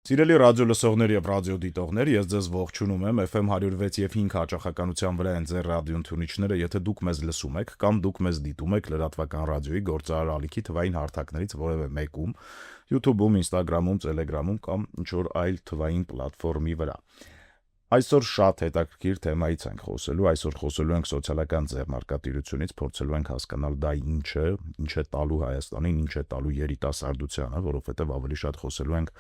Սիրելի ռադիո լսողներ եւ ռադիոդիտողներ, ես ձեզ ողջունում եմ FM 106 եւ 5 հաճախականության վրա են ձեր ռադիոընթունիչները, եթե դուք մեզ լսում եք կամ դուք մեզ դիտում եք լրատվական ռադիոյի գործարար ալիքի թվային հարթակներից որևէ մեկում, YouTube-ում, Instagram-ում, Telegram-ում կամ ինչ-որ այլ թվային պլատֆորմի վրա։ Այսօր շատ հետաքրքիր թեմայից ենք խոսելու, այսօր խոսելու ենք սոցիալական ձեռնարկատիրությունից, փորձելու ենք հասկանալ դա ինչ է տալու Հայաստանին, ինչ է տալու երիտասարդությանը, որովհետև ավելի շատ խոսելու ենք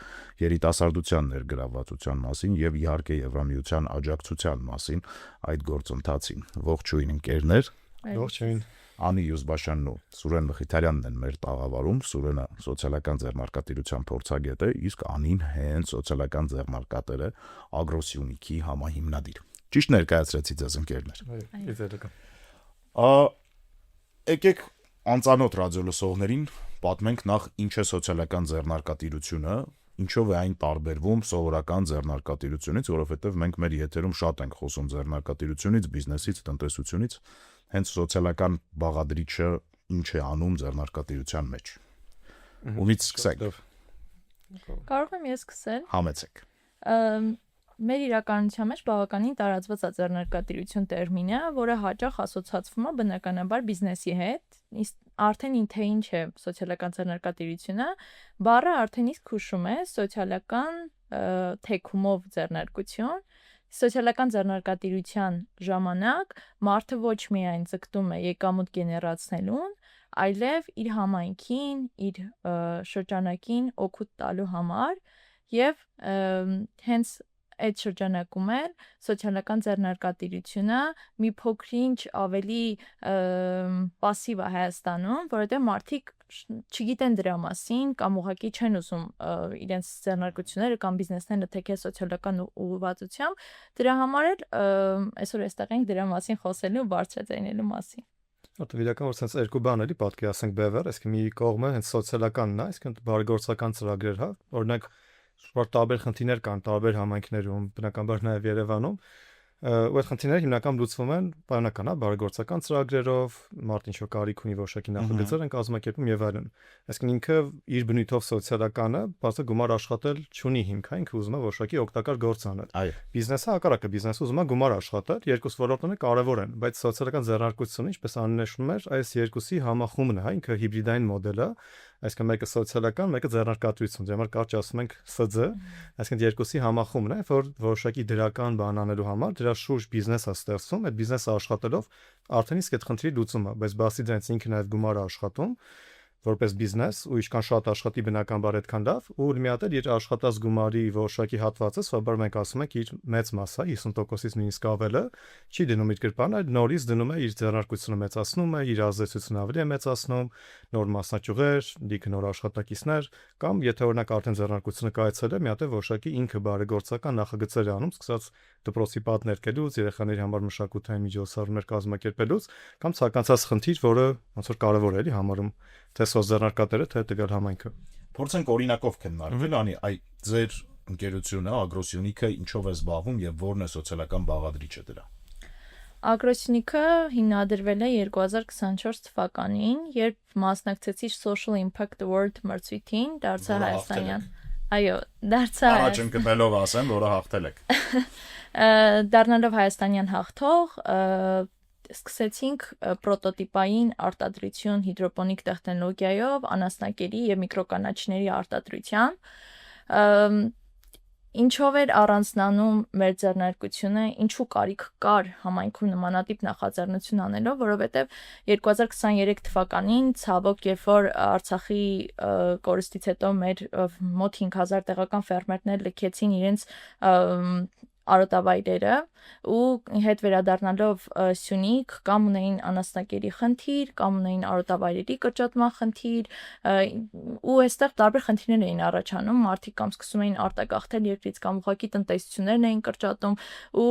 երիտասարդության ներգրավվածության մասին եւ իհարկե Եվրամիության աջակցության մասին այդ գործընթացին։ Ողջույն ընկերներ։ Ողջույն։ Անի Յուզբաշյանն ու Սուրեն Մխիթարյանն են մեր տաղավարում, Սուրենը սոցիալական ձեռնարկատիրության փորձագետ է, իսկ Անին հենց սոցիալական ձեռնարկատեր է, Ագրոսյունիքի համահիմնադիր։ Ճիշտ ներկայացրեցի ձեզ ընկերներ։ Եկեք անծանոթ ռադիոլսողներին պատմենք նախ ինչ է սոցիալական ձեռնարկատիրությունը, ինչով է այն տարբերվում սովորական ձեռնարկատիրությունից, որովհետև մենք մեր եթերում շատ ենք խոսում ձեռնարկատիրությունից, բիզնեսից, տնտեսությունից, հենց սոցիալական բաղադրիչը ինչ է անում ձեռնարկատիրության մեջ։ Ումից սկսենք։ Կարող եմ ես սկսել։ Համեցեք։ Մեր իրականության մեջ բավականին տարածված է ձեռնարկատիրություն տերմինը, որը հաճախ ասոցացվում է բնականաբար բիզնեսի հետ, իսկ արդեն թե ինչ է սոցիալական ձեռնարկատիրությունը, բառը արդեն իսկ հուշում է սոցիալական թեքումով ձեռնարկություն։ Սոցիալական ձեռնարկատիրության ժամանակ մարդը ոչ միայն ձգտում է եկամուտ գեներացնելուն, այլև իր համայնքին, իր շրջանակին օգուտ տալու համար եւ հենց այդ շրջանակում էլ սոցիալական ձեռնարկատիրությունը մի փոքրինչ ավելի պասիվ է Հայաստանում, որովհետեւ մարդիկ չգիտեն դրա մասին կամ ուղղակի չեն ուզում իրենց ձեռնարկությունները կամ բիզնեսները թեքել սոցիալական ուղղվածությամբ, դրա համար էլ այսօր այստեղ ենք դրա մասին խոսելու բարձրաձայնելու մասին։ Որտեղ իրական որ sense երկու բան էլի պատկի ասենք բևեր, այսինքն մի կողմը հենց սոցիալականն է, այսինքն բարեգործական ծրագրեր, հա, օրինակ որ տարբեր խնդիրներ կան տարբեր համայնքներում, բնականաբար նաև Երևանում, ու այդ խնդիրները հիմնականում լուծվում են բանական, հա, բարեգործական ծրագրերով, մարդ ինչ-որ կարիք ունի որոշակի նախագծեր են կազմակերպում եւ այլն։ Այսինքն ինքը իր բնույթով սոցիալականը, բացը գումար աշխատել չունի հիմք, ինքը ուզում է որոշակի օգտակար գործ անել։ Բիզնեսը հակառակը, բիզնեսը ուզում է գումար աշխատել, երկուս ոլորտները կարևոր են, բայց սոցիալական ձեռնարկությունը, ինչպես աննշվում էր, այս երկուսի համախումբն է, հա, ինքը հիբրիդային մոդել է, այսինքն մեկը սոցիալական, մեկը ձեռնարկատիրություն, դրա համար կարճ ասում ենք ՍՁ, այսինքն երկուսի համախումբն է, որ որոշակի դրական բան անելու համար դրա շուրջ բիզնես է ստեղծում, այդ բիզնեսը աշխատելով արդեն իսկ այդ խնդրի լուծում է, բայց բացի դրանից ինքը նաև գումար է աշխատում որպես բիզնես ու ինչքան շատ աշխատի բնականաբար այդքան լավ ու մի հատ էլ իր աշխատած գումարի որոշակի հատվածը սովորաբար մենք ասում ենք իր մեծ մասը 50%-ից նույնիսկ ավելը չի դնում իր գրպանը, այլ նորից դնում է իր ձեռնարկությունը մեծացնում է, իր ազդեցությունը ավելի է մեծացնում, նոր մասնաճյուղեր, լիքը նոր աշխատակիցներ կամ եթե օրինակ արդեն ձեռնարկությունը կայացել է, մի հատ է որոշակի ինքը բարեգործական նախագծեր անում, սկսած դպրոցի պատներկելուց, երեխաների համար մշակութային միջոցառումներ կազմակերպելուց կամ ցանկացած խնդիր, որը ոնց որ կարևոր է էլի համարում թե սոցիալական թե տվյալ համայնքը։ Փորձենք օրինակով քննարկել, անի, ձեր ընկերությունը Ագրոսյունիքը ինչով է զբաղվում եւ որն է սոցիալական բաղադրիչը դրա։ Ագրոսյունիքը հիմնադրվել է 2024 թվականին, երբ մասնակցեցի Social Impact Award մրցույթին, դարձա հայաստանյան։ Այո, դարձա առաջ ընկնելով ասեմ, որը հաղթել եք։ Դառնալով հայաստանյան հաղթող, սկսեցինք պրոտոտիպային արտադրություն հիդրոպոնիկ տեխնոլոգիայով անասնակերի եւ միկրոկանաչիների արտադրության։ Ինչով էր առանձնանում մեր ձեռնարկությունը, ինչու կարիք կար համայնքում նմանատիպ նախաձեռնություն անելով, որովհետև 2023 թվականին ցավոք, երբ որ Արցախի կորստից հետո մեր մոտ 5000 տեղական ֆերմերներ լքեցին իրենց արոտավայրերը ու հետ վերադառնալով Սյունիք կամ ունեին անասնակերի խնդիր, կամ ունեին արոտավայրերի կրճատման խնդիր ու այստեղ տարբեր խնդիրներ էին առաջանում, մարդիկ կամ սկսում էին արտագաղթել երկրից կամ ուղղակի տնտեսություններն էին կրճատում ու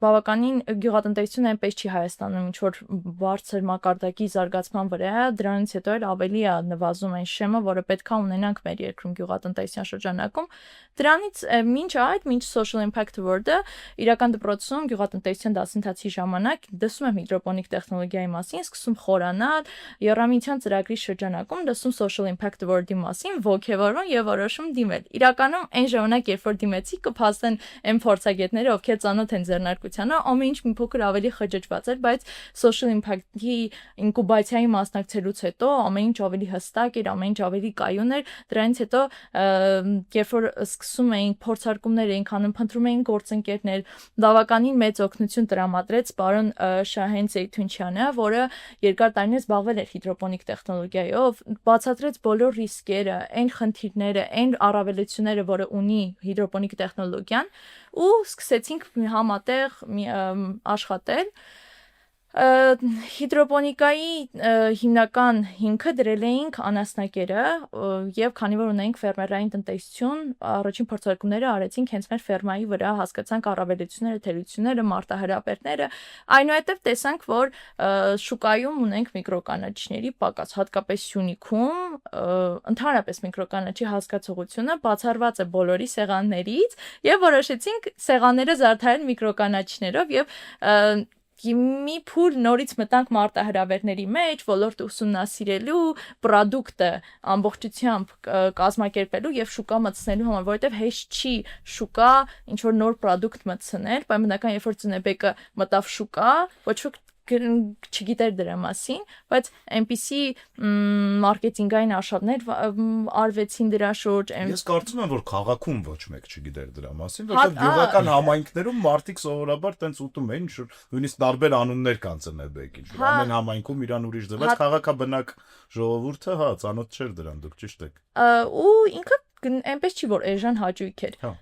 բավականին գյուղատնտեսությունը այնպես չի Հայաստանում ինչ որ բարձր մակարդակի զարգացման վրա, դրանից հետո էլ ավելի է նվազում այն շեմը, որը պետք է ունենանք մեր երկրում գյուղատնտեսության շրջանակում։ Դրանից մինչ social impact word-ը իրական դպրոցում գյուղատնտեսության դասընթացի ժամանակ դասում եմ հիդրոպոնիկ տեխնոլոգիայի մասին, սկսում խորանալ, Եռամիության ծրագրի շրջանակում դասում social impact word-ի մասին, ոգևորվում եւ որոշում դիմել։ Իրականում այն ժամանակ, երբ որ դիմեցի, կփաստեն այն փորձագետները, ովքեր ծանոթ են ձեռնարկությանը, ամեն ինչ մի փոքր ավելի խճճված էր, բայց social impact-ի ինկուբացիայի մասնակցելուց հետո ամեն ինչ ավելի հստակ էր, ամեն ինչ ավելի կայուն էր։ Դրանից հետո, երբ որ սկսում էինք փորձարկումներ էինք անում, փնտրում էինք գործընկերներ, բավականին մեծ օգնություն տրամադրեց պարոն Շահեն Զեյթունչյանը, որը երկար տարիներ զբաղվել էր հիդրոպոնիկ տեխնոլոգիայով, բացատրեց բոլոր ռիսկերը, այն խնդիրները, այն առավելությունները, որը ունի հիդրոպոնիկ տեխնոլոգիան, ու սկսեցինք համատեղ աշխատել։ Հիդրոպոնիկայի հիմնական հիմքը դրել էինք անասնակերը եւ քանի որ ունենք ֆերմերային տնտեսություն, առաջին փորձարկումները արեցինք հենց մեր ֆերմայի վրա, հասկացանք առավելությունները, թերությունները, մարտահրավերները, այնուհետև տեսանք, որ շուկայում ունենք միկրոկանաչիների պակաս, հատկապես Սյունիքում, ընդհանրապես միկրոկանաչի հասկացողությունը բացառված է բոլորի սեղաններից եւ որոշեցինք սեղանները զարդարել միկրոկանաչիներով եւ մի փուլ նորից մտանք մարտահրավերների մեջ, ոլորտը ուսումնասիրելու, պրոդուկտը ամբողջությամբ կազմակերպելու եւ շուկա մտցնելու համար, որովհետեւ հեշտ չի շուկա ինչ որ նոր պրոդուկտ մտցնել, պայմանական երբ որ Ծնեբեկը մտավ շուկա, ոչ ոք չգիտեր դրա մասին, բայց այնպիսի մարքեթինգային արշավներ արվեցին դրա շուրջ։ Ես կարծում եմ, որ քաղաքում ոչ մեկ չգիտեր դրա մասին, որովհետև գյուղական համայնքներում մարդիկ սովորաբար տենց ուտում էին, նույնիսկ տարբեր անուններ կան Ծնեբեկին, ամեն համայնքում իրան ուրիշ ձև, բայց քաղաքաբնակ ժողովուրդը հա ծանոթ չէր դրան, դուք ճիշտ եք։ Ու ինքը այնպես չի որ էժան հաճույք էր։ Հա։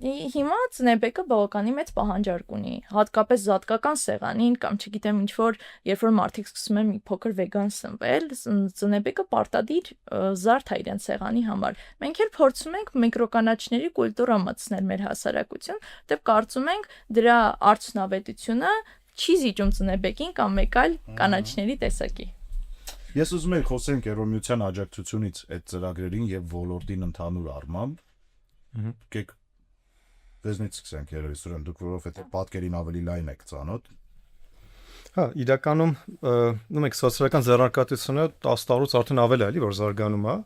Հիմա Ծնեբեկը բավականին մեծ պահանջարկ ունի, հատկապես զատկական սեղանին կամ չգիտեմ ինչ որ, երբ որ մարդիկ սկսում են մի փոքր վեգան սնվել, Ծնեբեկը պարտադիր զարդ է իրենց սեղանի համար։ Մենք էլ փորձում ենք միկրոկանաչիների կուլտուրա մտցնել մեր հասարակություն, դեպ կարծում ենք դրա արդյունավետությունը չի զիջում Ծնեբեկին կամ մեկ այլ կանաչիների տեսակի։ Ես ուզում եմ խոսենք Եվրոմիության աջակցությունից այդ ծրագրերին եւ ոլորտին ընդհանուր առմամբ։ Գեք Դեզնից սկսենք երևի Սուրեն, դուք որովհետեւ պատկերին ավելի լայն եք ծանոթ։ Հա, իրականում նույնիսկ սոցիալական ձեռնարկատվությունը 10 տարուց արդեն ավել է, էլի, որ զարգանում է,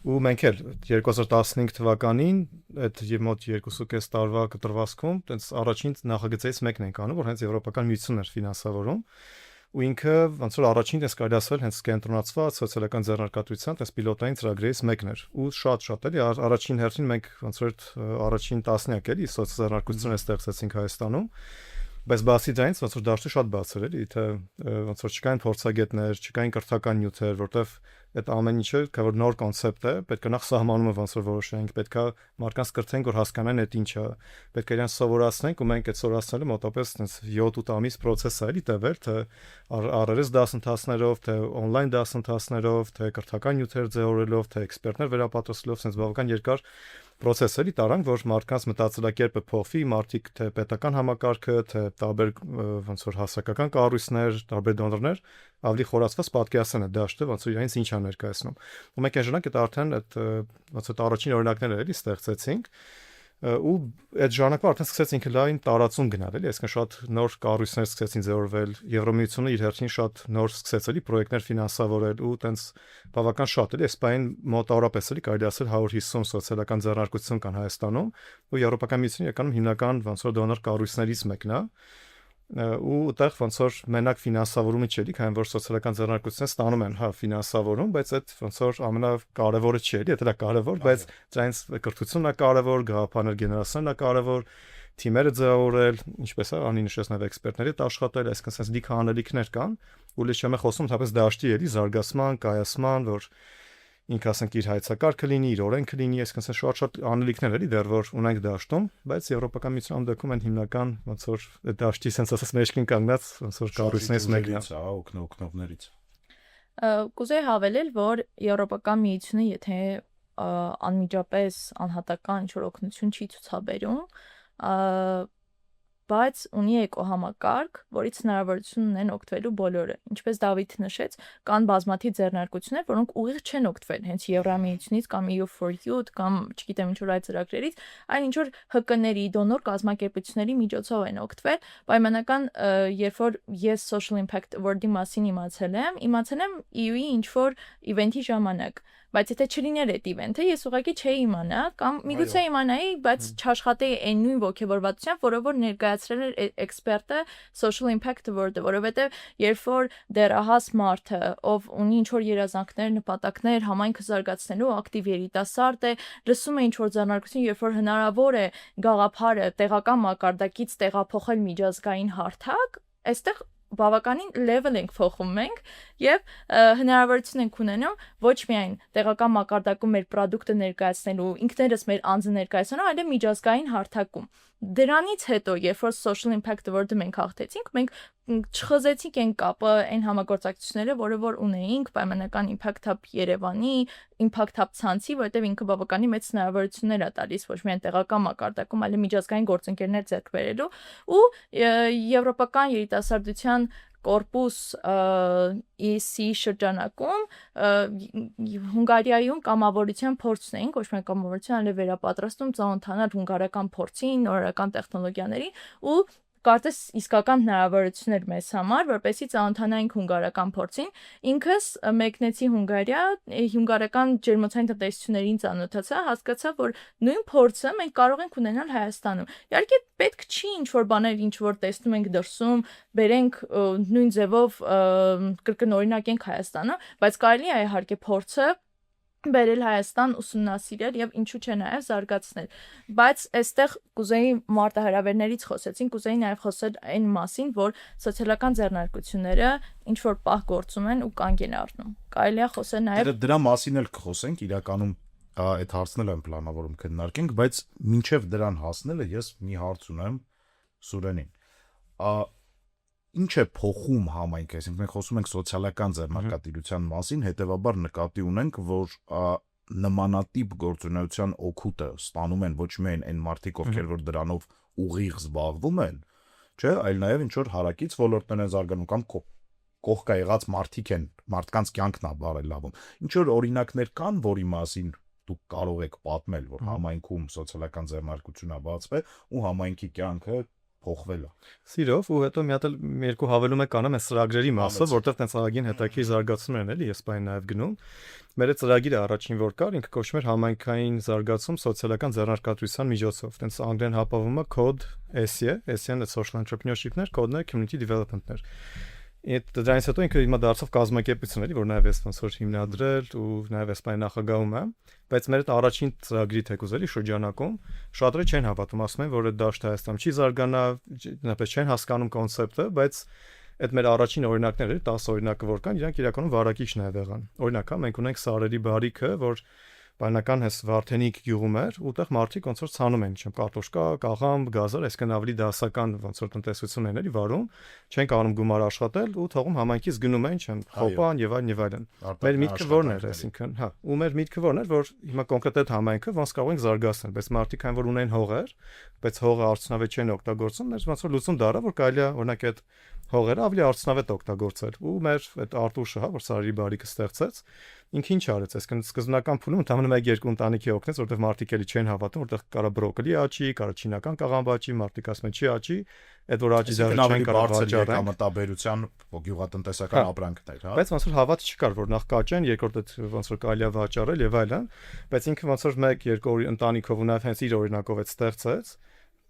ու մենք էլ 2015 թվականին այդ մոտ 2.5 տարվա կտրվածքում տենց առաջին նախագծերից մեկն ենք անում, որ հենց Եվրոպական միությունն էր ֆինանսավորում, ու ինքը ոնց որ առաջին տես կարելի ասել հենց կենտրոնացված սոցիալական ձեռնարկատվության տես պիլոտային ծրագրերից մեկն էր, ու շատ էլի առաջին հերթին մենք ոնց որ առաջին տասնյակ էլի սոցիալական ստեղծեցինք Հայաստանում, բայց բացի դրանից ոնց որ դաշտը շատ բաց էր, էլի, թե ոնց որ չկային փորձագետներ, չկային կրթական նյութեր, որտեվ այդ ամեն ինչը կավոր նոր կոնցեպտ է, պետք է նախ սահմանումը ոնց որ որոշենք, պետք է մարդկանց կրթենք, որ հասկանան այդ ինչը, պետք է իրենց սովորացնենք, ու մենք այդ սովորացնելը մոտապես այնպես 7-8 ամիս process է, էլի, տևել, թե առերես դասընթացներով, թե on-line դասընթացներով, թե կրթական նյութեր ձևավորելով, թե էքսպերտներ վերապատրաստելով, այնպես բավական երկար process-երի տարանք, որ մարդկանց մտածելակերպը փոխվի, մարդիկ թե պետական համակարգը, թե տարբեր ոնց որ հասարակական կառույցներ, տարբեր դոնորներ ավելի խորացված պատկերացնեն այդ դաշտը, ոնց որ իրենց ինչ է ներկայացնում։ Ու մենք այն ժամանակ արդեն այդ ոնց որ առաջին օրինակները էլի ստեղծեցինք, ու այդ ժամանակվա արդեն սկսեց ինքը լայն տարածում գնալ, էլի, այսինքն շատ նոր կառույցներ սկսեցին ձևավորվել, Եվրոմիությունը իր հերթին շատ նոր սկսեց էլի պրոյեկտներ ֆինանսավորել ու տենց բավական շատ էլի, այսպես մոտավորապես էլի կարելի ասել 150 սոցիալական ձեռնարկություն կան Հայաստանում, ու Եվրոպական միությունը իրականում հիմնական ոնց որ դոնոր կառույցներից մեկն է, ու այդտեղ ոնց որ մենակ ֆինանսավորումը չէ, քանի որ սոցիալական ձեռնարկությունները ստանում են հա ֆինանսավորում, բայց այդ ոնց որ ամենակարևորը չէ, դա կարևոր, բայց դրանից կրթությունն է կարևոր, գաղափարներ գեներացնելն է կարևոր, թիմերը ձևավորել, ինչպես է անի նշեց նաև էքսպերտների հետ աշխատել, այսինքն sense լիքը անելիքներ կան, ու լեշ եմ խոսում թապես դաշտի էլի զարգացման, կայացման, որ ինքը ասենք իր հայցակարգը լինի, իր օրենքը լինի, այսինքն շատ անելիքներ էլի դեռ որ ունենք դաշտում, բայց Եվրոպական միության դեպքում են հիմնական ոնց որ դաշտի sense ասած մեջքին կանգնած ոնց որ կառույցներից մեկն է, հա, օգնողներից։ Կուզեի հավելել, որ Եվրոպական միությունը եթե անմիջապես անհատական ինչ որ օգնություն չի ցուցաբերում, բայց ունի էկոհամակարգ, որից հնարավորություն ունեն օգտվելու բոլորը։ Ինչպես Դավիթ նշեց, կան բազմաթիվ ձեռնարկություններ, որոնք ուղիղ չեն օգտվել հենց Եվրամիությունից կամ EU for Youth կամ չգիտեմ ինչ որ այդ ծրագրերից, այլ ինչ որ ՀԿ-ների, դոնոր կազմակերպությունների միջոցով են օգտվել։ Պայմանական, երբ որ ես social impact award-ի մասին իմացել եմ EU-ի ինչ որ event-ի ժամանակ, բայց եթե չլիներ այդ event-ը, ես ուղղակի չէի իմանա կամ միգուցե իմանայի, բայց չաշխատեի այն նույն ողջավորվածությամբ, որով որ ներկայացրել էր էքսպերտը social impact award-ը, որովհետև երբ որ դեռահաս մարդը, ով ունի ինչ որ երազանքներ, նպատակներ, համայնքը զարգացնելու ակտիվ երիտասարդ է, լսում է ինչ որ ձեռնարկություն, երբ որ հնարավոր է գաղափարը տեղական մակարդակից տեղափոխել միջազգային հարթակ, այստեղ բավականին level ենք փոխում մենք եւ հնարավորություն ենք ունենում ոչ միայն տեղական մակարդակում մեր product-ը ներկայացնելու, ինքներս մեր անձը ներկայացնելու, այլև միջազգային հարթակում։ Դրանից հետո, երբ որ social impact award-ը մենք հաղթեցինք, մենք չխզեցինք այն կապը, այն համագործակցությունները, որը որ ունեինք պայմանական Impact Hub Երևանի, Impact Hub ցանցի, որտեղ ինքը բավականին մեծ հնարավորություններ է տալիս ոչ միայն տեղական մակարդակում, այլև միջազգային գործընկերներ ձեռք բերելու ու եվրոպական երիտասարդության կորպուս EC շրջանակում Հունգարիայում կամավորության փորձն էին, ոչ միայն կամավորության, այլև վերապատրաստում ծանոթանալ հունգարական փորձին, նորարարական տեխնոլոգիաներին ու կարծես իսկական հնարավորություն էր մեզ համար, որպեսզի ծանոթանայինք հունգարական փորձին։ Ինքս մեկնեցի Հունգարիա, հունգարական ջերմոցային տնտեսություններին ծանոթացա, հասկացա, որ նույն փորձը մենք կարող ենք ունենալ Հայաստանում։ Իհարկե պետք չի ինչ-որ բաներ, ինչ-որ տեսնում ենք դրսում, բերենք նույն ձևով կրկնօրինակենք Հայաստանը, բայց կարելի է իհարկե փորձը բերել Հայաստան ուսումնասիրել եւ ինչու՞ չէ նաեւ զարգացնել, բայց այստեղ կուզեի մարտահրավերներից խոսեցին, կուզեի նաեւ խոսել այն մասին, որ սոցիալական ձեռնարկությունները ինչ որ պահ գործում են ու կանգ են առնում։ Կարելի է խոսել նաեւ դրա մասին էլ կխոսենք, իրականում այդ հարցն էլ եմ պլանավորում քննարկենք, բայց մինչեւ դրան հասնելը ես մի հարց ունեմ Սուրենին։ Ինչ է փոխում համայնքը, այսինքն մենք խոսում ենք սոցիալական ձեռնարկատիրության մասին, հետեւաբար նկատի ունենք, որ նմանատիպ գործունեության օգուտը ստանում են ոչ միայն այն մարդիկ, ովքեր որ դրանով ուղիղ զբաղվում են, չէ, այլ նաեւ ինչ որ հարակից ոլորտներ են զարգանում կամ կողքա եղած մարդիկ են, մարդկանց կյանքն է բարելավում։ Ինչ որ օրինակներ կան, որի մասին դուք կարող եք պատմել, որ համայնքում սոցիալական ձեռնարկություն է բացվել ու համայնքի կյանքը փոխվել է։ Սիրով ու հետո մի հատ էլ երկու հավելում եք անեմ այս ծրագրերի մասը, որտեղ տենց աղագին հետաքրքիր զարգացումներ են էլի, ես բայն նաև գնում։ Մեր ծրագիրը առաջին որ կար, ինքը կոչվում էր համայնքային զարգացում սոցիալական ձեռնարկատիրության միջոցով։ Տենց անգլերեն հապավումը code SE, SE-ն social entrepreneurship-ներ, code-ներ, community development-ներ։ Դրանից հետո ինքը հիմա դարձավ կազմակերպություն էլի, որ նաև ես ոնց որ հիմնադրել ու նաև էսպայն նախագահում է, բայց մեր այդ առաջին ծրագրի թեկուզելի շրջանակում շատերը չեն հավատում, ասում են, որ այդ դաշտը Հայաստանում չի զարգանա, նապես չեն հասկանում կոնցեպտը, բայց այդ մեր առաջին օրինակները, 10 օրինակը որ կան, իրանք իրականում վարակիչն է եղան։ Օրինակ, մենք ունենք Սարերի բարիքը, որ Պայմանական հես Վարդենիկ գյուղում էր, ուտեղ մարդիկ ոնց որ ցանում են, չեմ կարտոշկա, կաղամբ, գազար, այսքան ավելի դասական ոնց որ տնտեսություն են էլի վարում, չեն կարողանում գումար աշխատել ու թողում համայնքից գնում են, չեմ խոպան եւ այլն։ Մեր միտքը որն էր, այսինքն, հա, ու մեր միտքը որն էր, որ հիմա կոնկրետ այդ համայնքը ոնց կարող ենք զարգացնել, բայց մարդիկ այն որ ունեն հողեր, բայց հողը արդյունավետ չեն օգտագործում, մեր ոնց որ լուծում դարա, որ կարելի է օրինակ այդ հողերը ավելի արդյունավետ օգտագործել ու մեր այդ Արտուշը, հա, որ Սարերի բարիքը ստեղծեց, ինքը ինչ արեց, այսինքն սկզբնական փուլում ընդհանրապես 1-2 ընտանիքի օգնեց, որտեղ մարդիկ էլի չեն հավատում, որտեղ կարա բրոկոլի աճի, կարա չինական կաղամբ աճի, մարդիկ ասում են չի աճի, այդ որ աճի դառը չեն կարող վաճառել մտաբերության գյուղատնտեսական ապրանքներ, հա։ Բայց ոնց որ հավատ չկար, որ նախ կաճեն, երկրորդ այդ ոնց որ կարելի է վաճառել եւ այլն, բայց ինքը ոնց որ 1-2 ընտանիքով ու նաև հենց իր օրինակով այդ ստեղծեց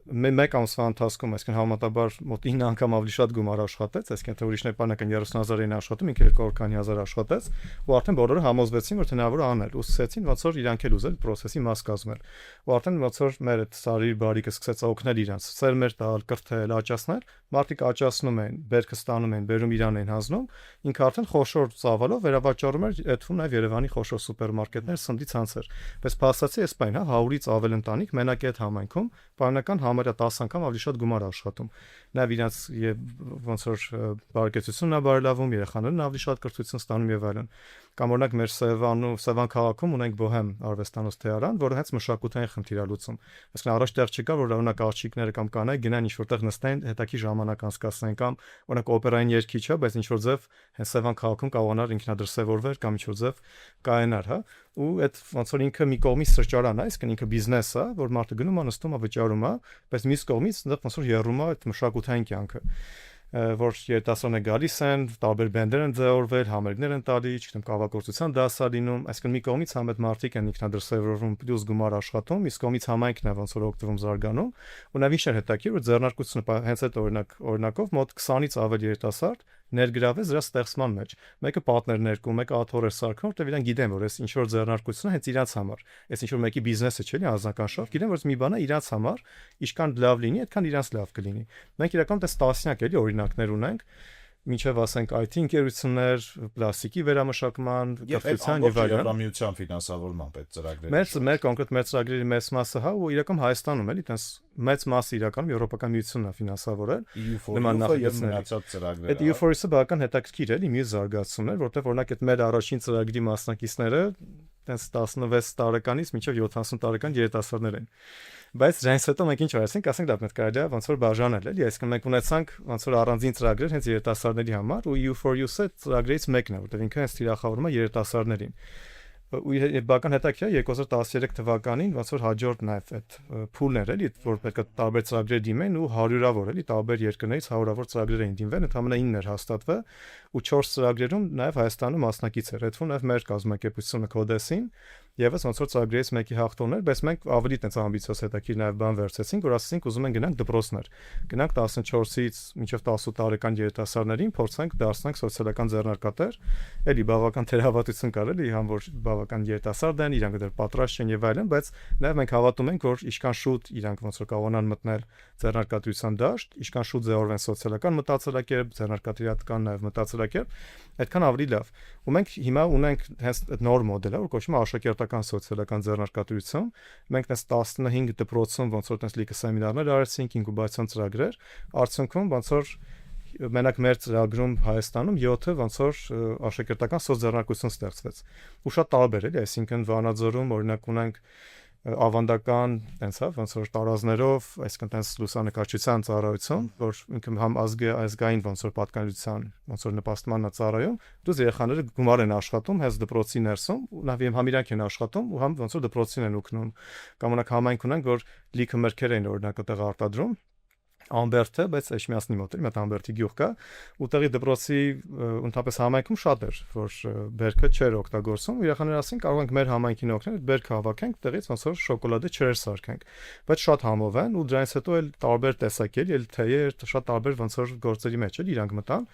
մեկ ամսվա ընթացքում, այսինքն համատաբար մոտ 9 անգամ ավելի շատ գումար աշխատեց, այսինքն թե ուրիշներ բանակն 30,000 էին աշխատում, ինքը 200 քանի հազար աշխատեց, ու արդեն բոլորը համոզվեցին, որ հնարավոր է անել, ու սկսեցին ոնց որ իրանք էլ ուզել process-ի մաս կազմել։ Ու արդեն ոնց որ մեր այդ Սարի բարիքը սկսեց օգնել իրանց, սերմեր տալ, կրթել, աճացնել, մարդիկ աճացնում են, բերքը ստանում են, բերում Իրան են հանձնում, ինքը արդեն խոշոր ծավալով վերավաճառում էր այդ թվում նաև Երևանի խոշոր սուպերմարկետներ, սննդի ցանցեր։ Բայց փաստացի էս բան, 100-ից ավել ընտանիք մենակ այդ համայնքում բանական համարյա 10 անգամ ավելի շատ գումար աշխատում։ Նաև իրանց ոնց որ բարգեծությունն է բարելավում, երեխաներն ավելի շատ կրթություն ստանում եւ այլն։ Կամ օրինակ մեր Սևան քաղաքում ունենք Բոհեմ արվեստանոց թեարան, որը հենց մշակութային խնդիր է լուծում։ Այսինքն առաջ տեղ չկա, որ օրինակ աղջիկները կամ կանայք գնան ինչ-որտեղ նստեն, հետաքի ժամանակ անցկացնեն կամ օրինակ օպերային երգիչ է, բայց ինչ-որ ձև հենց Սևան քաղաքում կարողանար ինքնադրսևորվել կամ ինչ-որ ձև կայանար, հա։ Ու այդ ոնց որ ինքը մի կողմից սրճարան է, այսինքն ինքը բիզնես է, որ մարդը գնում է, նստում է, վճարում է, բայց մյուս կողմից այնտեղ ոնց որ եռում է այդ մշակութային կյանքը, որ երիտասարդները գալիս են, տարբեր բենդեր են ձևավորվել, համերգներ են տալի, չգիտեմ, կավագործության դաս է լինում, այսինքն մի կողմից համ այդ մարդիկ են ինքնադրսևորվում, պլյուս գումար աշխատում, իսկ կողմից համայնքն է ոնց որ օգտվում զարգանում, ու նաև ինչ է հետաքրքիր, որ ձեռնարկությունը հենց այդ օրինակով մոտ 20-ից ավել երիտասարդ ներգրավեց դրա ստեղծման մեջ։ Մեկը պատներ ներկում, մեկը աթոռ է սարքում, որտեղ իրեն գիտեն, որ այս ինչ որ ձեռնարկությունը հենց իրանց համար, այս ինչ որ մեկի բիզնեսը չէ, անձնական շահ, գիտեն, որ մի բան է իրանց համար, ինչքան լավ լինի, այդքան իրանց լավ կլինի։ Մենք իրական դες տասնյակ էլի օրինակներ ունենք, մինչև ասենք IT ընկերություններ, պլաստիկի վերամշակման, կրթության եւ այլն։ Եվրամիության ֆինանսավորմամբ այդ ծրագրերը։ Մեր կոնկրետ մեր ծրագրերի մեծ մասը հա ու իրական Հայաստանում էլի, այտենց մեծ մասը իրականում Եվրոպական միությունն է ֆինանսավորել։ Նման նախագծներ։ Այդ EU4-ը բավական հետաքրքիր է, մի զարգացումներ, որտեղ օրինակ այդ մեր առաջին ծրագրի մասնակիցները այտենց 16 տարեկանից մինչև 70 տարեկան երիտասարդներ են։ Բայց դրանից հետո մենք ինչ արեցինք, ասենք դա պետք կարելի է ոնց որ բաժանել էլի, այսինքն մենք ունեցանք ոնց որ առանձին ծրագրեր հենց երիտասարդների համար ու EU4U-ը ծրագրերից մեկն է, որտեղ ինքը հենց թիրախավորում է երիտասարդներին։ Ու բական հետաքրքիր է 2013 թվականին ոնց որ հաջորդ նաև այդ փուլներ էլի, որ պետք է տարբեր ծրագրեր դիմեն ու 100-ավոր էլի տարբեր երկրներից 100-ավոր ծրագրեր էին դիմվել, ընդհանրապես 9-ներ հաստատվել ու 4 ծրագրերում նաև Հայաստանում մասնակից էր, այդ ֆոն նաև մեր կազմակերպությունը Կոդեսին Եվս ոնց որ ծրագրերից մեկի հաղթողներ, բայց մենք ավելի տենց ամբիցիոզ հետաքրիր նաև բան վերցեցինք, որ ասացինք ուզում ենք գնանք դպրոցներ։ Գնանք 14-ից մինչև 18 տարեկան երիտասարդներին, փորձենք դարձնենք սոցիալական ձեռնարկատեր։ Էլի բավական թերահավատություն կար էլի, համ որ բավական երիտասարդ են, իրանք դեռ պատրաստ չեն եւ այլն, բայց նաև մենք հավատում ենք, որ ինչքան շուտ իրանք ոնց որ կարողանան մտնել ձեռնարկատիրության դաշտ, ինչքան շուտ ձևավորվեն սոցիալական մտածելակերպ, ձեռնարկատիրական նաև մտածելակերպ, այդքան ավելի լավ։ Ու մենք հիմա ունենք հենց այդ նոր մոդելը, որ կոչվում է աշակերտական սոցիալական ձեռնարկատիրություն։ Մենք այս 15 դպրոցում ոնց որ տես լիքը սեմինարներ արեցինք, ինկուբացիոն ծրագրեր, արդյունքում ոնց որ մենակ մեր ծրագրում Հայաստանում 7-ը ոնց որ աշակերտական սոցձեռնարկություն ստեղծվեց։ Ու շատ տարբեր էլի, այսինքն Վանաձորում օրինակ ունենք ավանդական տենց հա ոնց որ տարազներով, այսինքն տենց լուսանկարչության ծառայություն, որ ինքը համ ազգային ոնց որ պատկանելիության ոնց որ նպաստմանն է ծառայում, դուք երեխաները գումար են աշխատում հենց դպրոցի ներսում, ու նաև համ իրանք են աշխատում ու համ ոնց որ դպրոցին են օգնում։ Կամ օրինակ համայնք ունենք, որ լիքը մրգեր են օրինակ այդտեղ արտադրում Ամբերտը, բայց Էշմիածնի մոտ է, մոտ Ամբերտի գյուղ կա, ու տեղի դպրոցի ընդհանրապես համայնքում շատ էր, որ բերքը չէր օգտագործում, ու երեխաները ասին կարող ենք մեր համայնքին օգնել, բերքը հավաքենք, տեղից ոնց որ շոկոլադե չեր սարքենք, բայց շատ համով են, ու դրանից հետո էլ տարբեր տեսակել, էլ թեյեր, շատ տարբեր ոնց որ գործերի մեջ էլ իրանք մտան,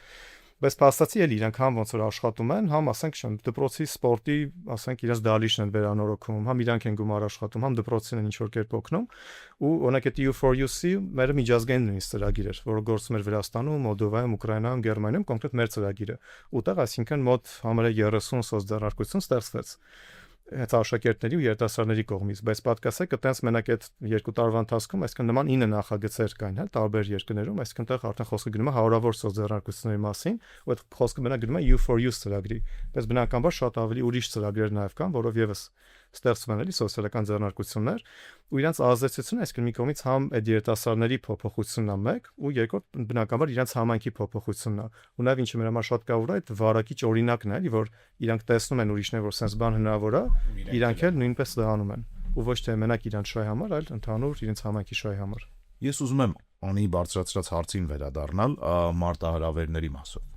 բայց փաստացի էլ իրանք համ ոնց որ աշխատում են, համ ասենք շն դպրոցի սպորտի, ասենք իրաց դալիչն են վերանորոգում, համ իրանք են գումար աշխատում, համ դպրոցին են ինչ որ կերպ օգնում, ու օրինակ այդ EU4UC մեր միջազգային նույնիսկ ծրագիր էր, որը գործում էր Վրաստանում, Մոլդովայում, Ուկրաինայում, Գերմանիայում, կոնկրետ մեր ծրագիրը։ Ուտեղ այսինքն մոտ համարյա 30 սոցձեռնարկություն ստեղծվեց այդ աշակերտների ու երիտասարդների կողմից, բայց պատկասեք այտենց մենակ այդ 2 տարվա ընթացքում այսքան նման 9 նախագծեր կային, հա, տարբեր երկրներում, այսինքն տեղ արդեն խոսքը գնում է հարյուրավոր սոցձեռնարկությունների մասին, ու այդ խոսքը մենակ գնում է EU4U ծրագրի, բայց բնականաբար շատ ավելի ուրիշ ծրագրեր նաև կան, որով եւս ստեղծվում են էլի սոցիալական ձեռնարկություններ, ու իրանց ազդեցությունը այսինքն մի կողմից համ այդ երիտասարդների փոփոխությունն է մեկ, ու երկրորդ բնականաբար իրանց համայնքի փոփոխությունն է, ու նաև ինչը մեր համար շատ կարևոր է, այդ վարակիչ օրինակն է, էլի որ իրանք տեսնում են ուրիշներ, որ sense բան հնարավոր է, իրանք էլ նույնպես դա անում են, ու ոչ թե մենակ իրանց շահի համար, այլ ընդհանուր իրենց համայնքի շահի համար։ Ես ուզում եմ անի բարձրացրած հարցին վերադառնալ մարտահրավերների մասով։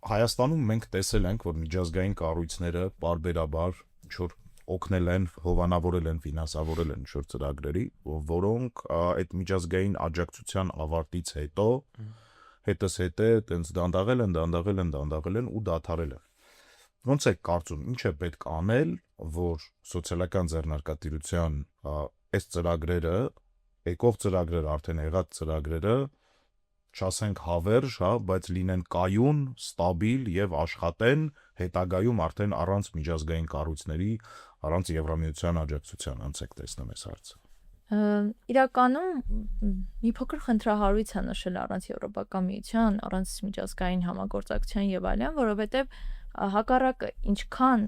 Հայաստանում մենք տեսել ենք, որ միջազգային կառույցները պարբերաբար ինչ-որ օգնել են, հովանավորել են, ֆինանսավորել են ինչ-որ ծրագրերի, որոնք այդ միջազգային աջակցության ավարտից հետո հետը տենց դանդաղել են ու դադարել են։ Ոնց է կարծում, ինչ է պետք անել, որ սոցիալական ձեռնարկատիրության այս ծրագրերը, եկող ծրագրերը, արդեն եղած ծրագրերը չասենք հավերժ, հա, բայց լինեն կայուն, ստաբիլ եւ աշխատեն հետագայում արդեն առանց միջազգային կառույցների, առանց Եվրամիության աջակցության, անցեք տեսնեմ այս հարցը։ Իրականում մի փոքր խնդրահարույց է նշել առանց Եվրոպական միության, առանց միջազգային համագործակցության եւ այլն, որովհետեւ հակառակը ինչքան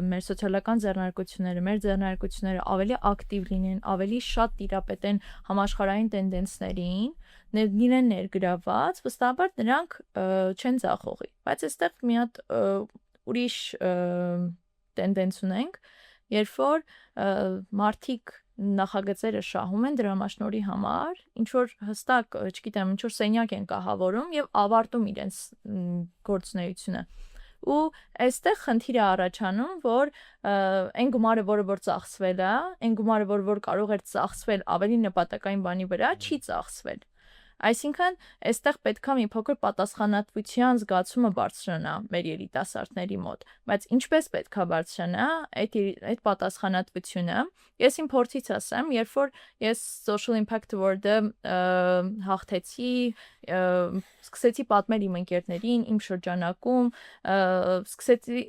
մեր սոցիալական ձեռնարկությունները, մեր ձեռնարկությունները ավելի ակտիվ լինեն, ավելի շատ տիրապետեն համաշխարհային տենդենսներին, լինեն ներգրաված, վստահաբար նրանք չեն ձախողի։ Բայց այստեղ մի հատ ուրիշ տենդենս ունենք, երբ որ մարդիկ նախագծերը շահում են դրամաշնորհի համար, ինչ որ հստակ, չգիտեմ, ինչ որ սենյակ են կահավորում եւ ավարտում իրենց գործունեությունը։ Ու այստեղ խնդիր է առաջանում, որ այն գումարը, որ ծախսվել է, այն գումարը, որ կարող էր ծախսվել ավելի նպատակային բանի վրա, չի ծախսվել։ Այսինքն, այստեղ պետքա մի փոքր պատասխանատվության զգացումը բարձրանա մեր երիտասարդների մոտ, բայց ինչպես պետքա բարձրանա այդ պատասխանատվությունը։ Ես իմ փորձից ասեմ, երբ որ ես social impact award-ը հաղթեցի, սկսեցի պատմել իմ ընկերներին, իմ շրջանակում, սկսեցի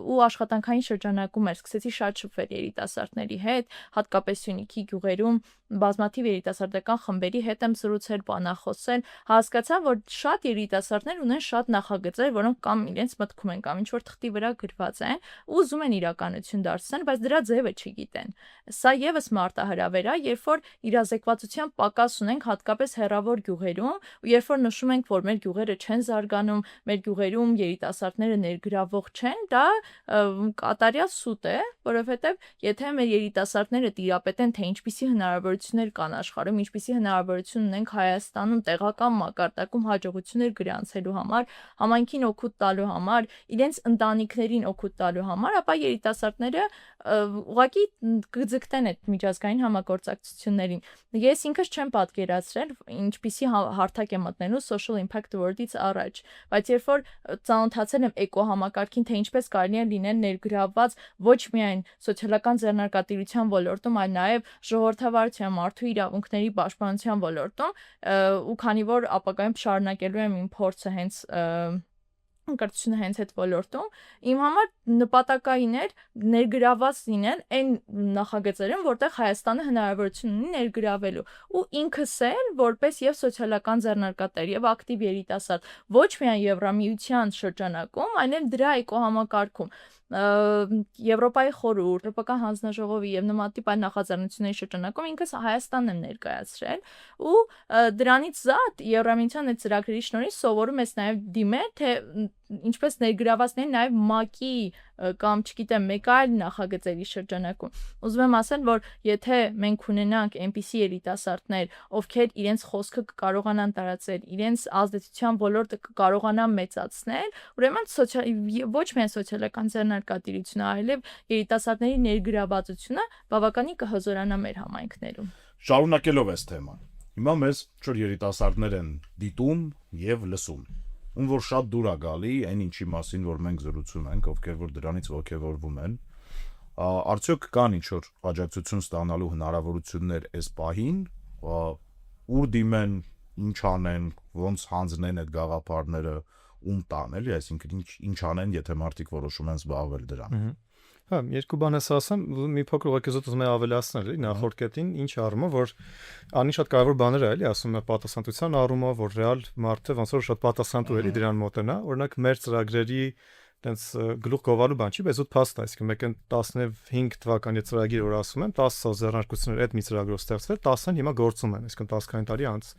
ու աշխատանքային շրջանակում սկսեցի շատ շփվել երիտասարդների հետ, հատկապես Սյունիքի գյուղերում բազմաթիվ երիտասարդական խմբերի հետ եմ զրուցել, բանախոսել, հասկացա, որ շատ երիտասարդներ ունեն շատ նախագծեր, որոնք կամ իրենց մտքում են, կամ ինչ որ թղթի վրա գրված են, ու ուզում են իրականություն դարձնել, բայց դրա ձևը չգիտեն։ Սա եւս մարտահրավեր է, երբ որ իրազեկվածության պակաս ունենք հատկապես հեռավոր գյուղերում, ու երբ որ նշում ենք, որ մեր գյուղերը չեն զարգանում, մեր գյուղերում երիտասարդները ներգրավող չեն, դա կատարյալ սուտ է, որովհետեւ եթե մեր երիտասարդները տիրապետեն, թե ինչպիսի հնարավորություններ կան աշխարհում, ինչպիսի հնարավորություն ունենք Հայաստանում տեղական մակարդակում հաջողություններ գրանցելու համար, համայնքին օգուտ տալու համար, իրենց ընտանիքներին օգուտ տալու համար, ապա երիտասարդները ուղղակի կձգտեն այդ միջազգային համագործակցություններին։ Ես ինքս չեմ պատկերացրել ինչպիսի հարթակ է մտնելու social impact award-ից առաջ, բայց երբ որ ծանոթացել եմ էկո համակարգին, թե ինչպես կարելի է լինել ներգրավված ոչ միայն սոցիալական ձեռնարկատիրության ոլորտում, այլ նաև ժողովրդավարության, մարդու իրավունքների պաշտպանության ոլորտում, ու քանի որ ապագայում շարունակելու եմ իմ փորձը հենց կրթությունը հենց այդ ոլորտում, իմ համար նպատակային էր ներգրաված լինել այն նախագծերում, որտեղ Հայաստանը հնարավորություն ունի ներգրավելու, ու ինքս էլ որպես եւ սոցիալական ձեռնարկատեր եւ ակտիվ երիտասարդ, ոչ միայն Եվրամիության շրջանակում, այլ դրա էկոհամակարգում, Եվրոպայի խորհուրդ, Եվրոպական հանձնաժողովի եւ նմանատիպ այլ նախաձեռնությունների շրջանակում ինքս Հայաստանն եմ ներկայացրել, ու դրանից զատ Եվրամիության այդ ծրագրերի շնորհիվ սովորում ես նաեւ դիմել, թե ինչպես ներգրավացնել նաև ՄԱԿ-ի կամ, չգիտեմ, մեկ այլ նախագծերի շրջանակում։ Ուզում եմ ասել, որ եթե մենք ունենանք այնպիսի երիտասարդներ, ովքեր իրենց խոսքը կկարողանան տարածել, իրենց ազդեցության ոլորտը կկարողանան մեծացնել, ուրեմն ոչ միայն սոցիալական ձեռնարկատիրությունը, այլև երիտասարդների ներգրավվածությունը բավականին կհզորանա մեր համայնքներում։ Շարունակելով այս թեման, հիմա մեզ չոր երիտասարդներ են դիտում եւ լսում, ում որ շատ դուր է գալի այն ինչի մասին, որ մենք զրուցում ենք, ովքեր որ դրանից ողջևորվում են, արդյոք կան ինչ որ աջակցություն ստանալու հնարավորություններ այս պահին, ուր դիմեն, ինչ անեն, ոնց հանձնեն այդ գաղափարները, ում տան, էլի, այսինքն ինչ անեն, եթե մարդիկ որոշում են զբաղվել դրան։ Հա, երկու բան ես ասեմ, մի փոքր ուղղակի ուզում եմ ավելացնել, էլի, նախորդ կետին, ինչ առումով, որ անի շատ կարևոր բաներ է, էլի, ասում եմ պատասխանատվության առումով, որ ռեալ մարդը ոնց որ շատ պատասխանատու էլի դրան մոտենա, օրինակ մեր ծրագրերի տենց գլուխ գովալու բան չի, բայց ուտ փաստ է, այսինքն մեկ են 15 թվականի ծրագիր, որ ասում եմ, 10 ձեռնարկություններ այդ մի ծրագրով ստեղծվել, 10-ն հիմա գործում են, այսինքն 10-ին տարի անց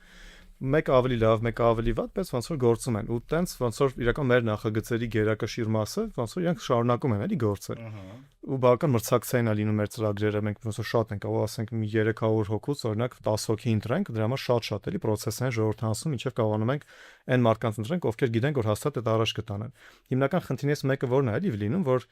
մեկը ավելի լավ, մեկը ավելի վատ, բայց ոնց որ գործում են, ու տենց ոնց որ իրական մեր նախագծերի գերակշիռ մասը, ոնց որ իրանք շարունակում են էլի գործել։ Ու բավական մրցակցային է լինում մեր ծրագրերը, մենք ոնց որ շատ ենք, ասենք մի 300 հոգուց, օրինակ 10 հոգի ընտրենք, դրա համար շատ էլի process-ն ժողովրդանցում, ինչեւ կարողանում ենք այն մարդկանց ընտրենք, ովքեր գիտենք, որ հաստատ այդ առաջ կտանեն։ Հիմնական խնդիրներից մեկը որն է էլի լինում, որ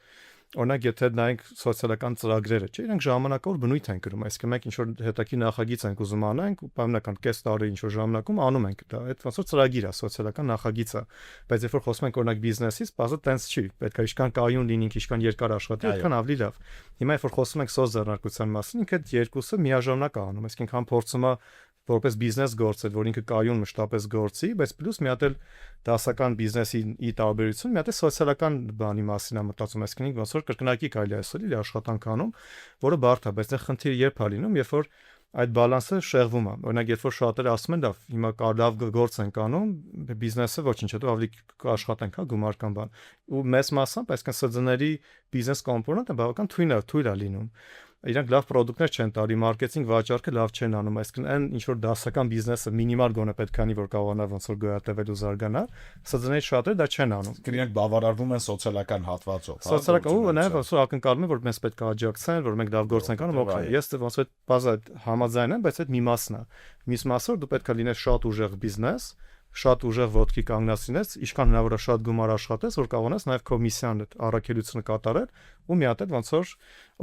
օրինակ եթե նայենք սոցիալական ծրագրերը, չէ, իրանք ժամանակավոր բնույթ են կրում, այսինքն մենք ինչ որ հետաքի նախագիծ ենք ուզում անենք, ու պայմանական կես տարի ինչ որ ժամանակում անում ենք դա, այդ ոնց որ ծրագիր է, սոցիալական նախագիծ է, բայց երբ որ խոսում ենք օրինակ բիզնեսից, բազա տենց չի, պետք է իշքան կայուն լինենք, իշքան երկար աշխատի, այդքան ավելի լավ։ Հիմա երբ որ խոսում ենք սոցիալական մասին, ինքը այդ երկուսը միաժամանակ անում, այսինքն փորձում է որպես բիզնես գործ է, որ ինքը կայուն մշտապես գործի, բայց պլյուս մի հատ էլ դասական բիզնեսի ի տարբերություն, մի հատ էլ սոցիալական բանի մասին եմ մտածում, այսինքն ոնց որ կրկնակի կարելի է ասել, իր աշխատանք անում, որը բարդ է, բայց դա խնդիրը երբ է լինում, երբ որ այդ բալանսը շեղվում է։ Օրինակ, երբ որ շատերը ասում են, լավ, հիմա լավ գործ ենք անում, բիզնեսը ոչինչ, հետո ավելի աշխատենք, հա, գումար կամ բան։ Ու մեծ մասամբ, այսինքն սծների բիզնես կոմպոնենտը բավական թույլ է լինում։ Իրանք լավ պրոդուկտներ չեն տալի, մարքեթինգ վաճառքը լավ չեն անում, այսինքն այն ինչ որ դասական բիզնեսը մինիմալ գոնե պետք անի, որ կարողանա ոնց որ գոյատևել ու զարգանալ, սծների շատերը դա չեն անում։ Իրանք բավարարվում են սոցիալական հատվածով, հա։ Սոցիալական ու նաև ոնց որ ակնկալում են, որ մեզ պետք է աջակցեն, որ մենք լավ գործ ենք անում, օքեյ։ Ես ոնց որ բազա համաձայն եմ, բայց այդ մի մասն է։ Մյուս մասը որ դու պետք է լինես շատ ուժեղ բիզնես, շատ ուժեղ ոտքի կանգնացնես, ինչքան հնարավոր է շատ գումար աշխատես, որ կարողանաս նաև քո միսիան առաքելությունը կատարել ու մի հատ էլ ոնց որ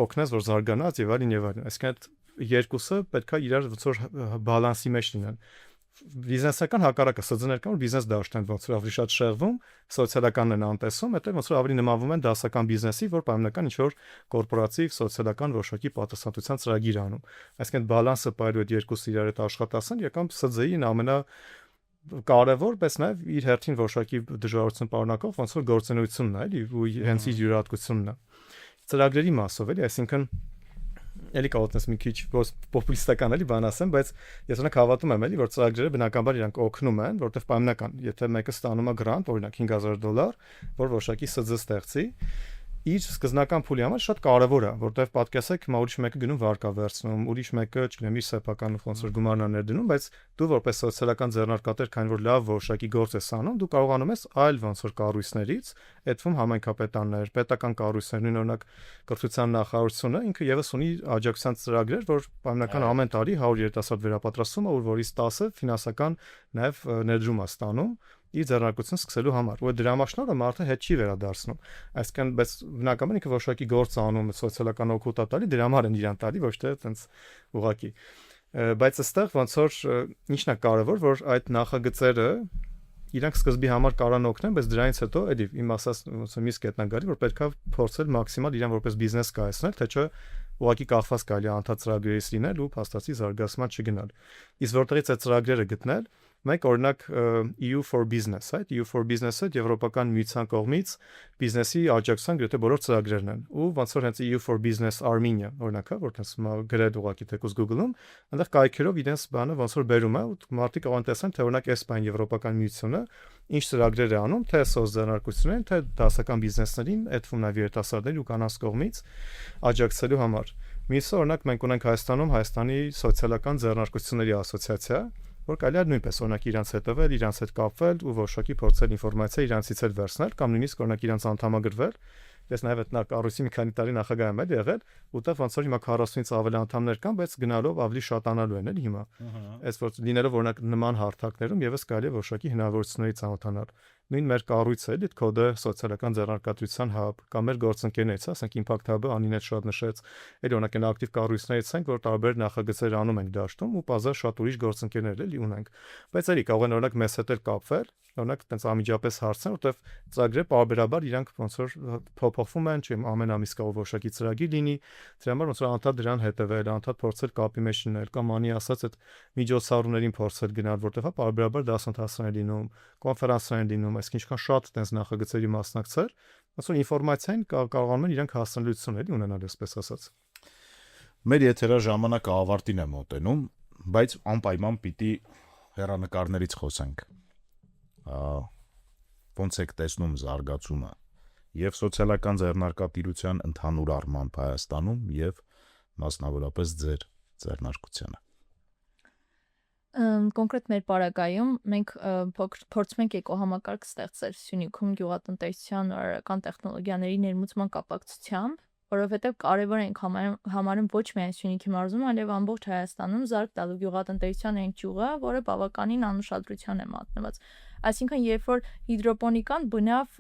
օգնես, որ զարգանաս եւ այլն եւ այլն։ Այսինքն այդ երկուսը պետք է իրար ոնց որ բալանսի մեջ լինեն։ Բիզնեսական հակառակը սծներ կան, որ բիզնես դաշտեն ոնց որ ավելի շատ շեղվում, սոցիալականն են անտեսում, հետո ոնց որ ավելի նմանվում են դասական բիզնեսի, որ պայմանական ինչ որ կորպորատիվ սոցիալական որոշակի պատասխանատվության ծրագիր անում։ Այսինքն բալանսը բայր այդ երկուսը իրար հետ աշխատասեն, եկամ սծեին ամենա կարևոր, բայց նաև իր հերթին որոշակի դժվարություն պարունակող ոնց որ գործունեությունն է, էլի, ու հենց իր յուրահատկությունն է։ Ծրագրերի մասով էլի, այսինքն էլի կողտնես մի քիչ պոպուլիստական էլի բան ասեմ, բայց ես օրինակ հավատում եմ էլի, որ ծրագրերը բնականաբար իրանք օգնում են, որովհետև պայմանական, եթե մեկը ստանում է գրանտ, օրինակ $5,000, որ որոշակի սձ ստեղծի, իր սկզբնական փուլի համար շատ կարևոր է, որտեղ պատկասեք, հիմա ուրիշ մեկը գնում վարկա վերցնում, ուրիշ մեկը, չգիտեմ, իր սեփական ոնց որ գումարն է ներդնում, բայց դու որպես սոցիալական ձեռնարկատեր, քանի որ լավ որոշակի գործ ես անում, դու կարողանում ես այլ ոնց որ կառույցներից, այդ թվում համայնքապետաններ, պետական կառույցներ, նույն օրինակ կրթության նախարարությունը, ինքը եւս ունի աջակցության ծրագրեր, որ պայմանական ամեն տարի 100 երիտասարդ վերապատրաստում է, որից 10-ը ֆինանսական նաեւ ներդրում է ստանում իր ձեռնարկություն սկսելու համար։ Ու այդ դրամաշնորհը մարդը հետ չի վերադարձնում։ Այսինքն, բայց բնականաբար ինքը որոշակի գործ անում, սոցիալական օգուտ է տալի, դրա համար են իրան տալի, ոչ թե այտենց ուղակի։ Բայց այստեղ ոնց որ ինչն է կարևոր, որ այդ նախագծերը իրանք սկզբի համար կարան օգնեն, բայց դրանից հետո էլի իմ ասած ոնց որ միս կետնա գալի, որ պետքա փորձել մաքսիմալ իրան որպես բիզնես կայացնել, թե չէ ուղղակի կախված կարելի է անդադ ծրագրերից լինել ու փաստացի զարգացման չգնալ։ Իսկ որտեղից է ծրագրերը գտնել, մենք օրինակ EU for Business, այդ EU for Business-ը Եվրոպական միության կողմից բիզնեսի աջակցության գրեթե բոլոր ծրագրերն են։ Ու ոնց որ հենց EU for Business Armenia, օրինակ, որտես գրել ուղղակի թեկուզ Google-ում, այնտեղ կայքերով իրենց բանը ոնց որ բերում է, ու մարդիկ կարող են տեսնել, թե օրինակ էսպան Եվրոպական միությունը ինչ ծրագրեր է անում, թե սոցիալական, թե դասական բիզնեսներին, այդ թվում նաև երիտասարդների ու կանանց կողմից աջակցելու համար։ Մյուսը օրինակ մենք ունենք Հայաստանում Հայաստանի սոցիալական ձեռնարկությունների ասոցիացիա, որ կարելի է նույնպես օրինակ իրանց հետևել, իրանց հետ կապվել ու որոշակի փորձել ինֆորմացիա իրանցից էլ վերցնել կամ նույնիսկ օրինակ իրանց անդամագրվել։ Ես նաև այդ կառույցի մի քանի տարի նախագահ եմ եղել, ուտեղ ոնց որ հիմա 40-ից ավել անդամներ կան, բայց գնալով ավելի շատանալու են էլ հիմա։ Այս որ լինելով օրինակ նման հարթակներում եւս կարելի է որոշակի հնարավորությունների ծանոթանալ։ Նույն մեր կառույցը էլի կոդը սոցիալական ձեռնարկատվության հաբ կամ մեր գործընկերներից, ասենք Impact Hub-ը անին էլ շատ նշեց, էլ օրինակ այն ակտիվ կառույցներից ենք, որ տարբեր նախագծեր անում ենք դաշտում ու բազա շատ ուրիշ գործընկերներ էլի ունենք։ Բայց էլի կարող են օրինակ մեզ հետ էլ կապվել, օրինակ այտենց անմիջապես հարցն, որտեվ ծրագրերը պարբերաբար իրանք ոնց որ փոփոխվում են, չէ՞ ամեն ամիս կարող որոշակի ծրագիր լինի, դրա համար ոնց որ անդադ դրան հետևել, անդադ փորձել կապի մեջ լինել կամ անի ասած այդ միջոցառումներին փորձել գնալ, որտեվ հա պարբերաբար դասընթացներ են լինում, կոնֆերանսներ են լինում, այսինքն ինչքան շատ այտենց նախագծերի մասնակցել, ոնց որ ինֆորմացիային կարողանում են իրանք հասանելիություն էլի ունենալ, այսպես ասած։ Մեր եթերա ժամանակը ավարտին է մոտենում, բայց անպայման պիտի հեռանկարներից խոսենք։ Ոնց եք տեսնում զարգացումը եւ սոցիալական ձեռնարկատիրության ընդհանուր առմամբ Հայաստանում եւ մասնավորապես ձեր ձեռնարկությանը։ Կոնկրետ մեր պարագայում մենք փորձում ենք էկոհամակարգ ստեղծել Սյունիքում գյուղատնտեսության նորարարական տեխնոլոգիաների ներմուծման կապակցությամբ, որովհետև կարևոր ենք համարում ոչ միայն Սյունիքի մարզում, այլև ամբողջ Հայաստանում զարգ տալու գյուղատնտեսության այն ճյուղը, որը բավականին անուշադրության է մատնված։ Այսինքն երբ որ հիդրոպոնիկան բնավ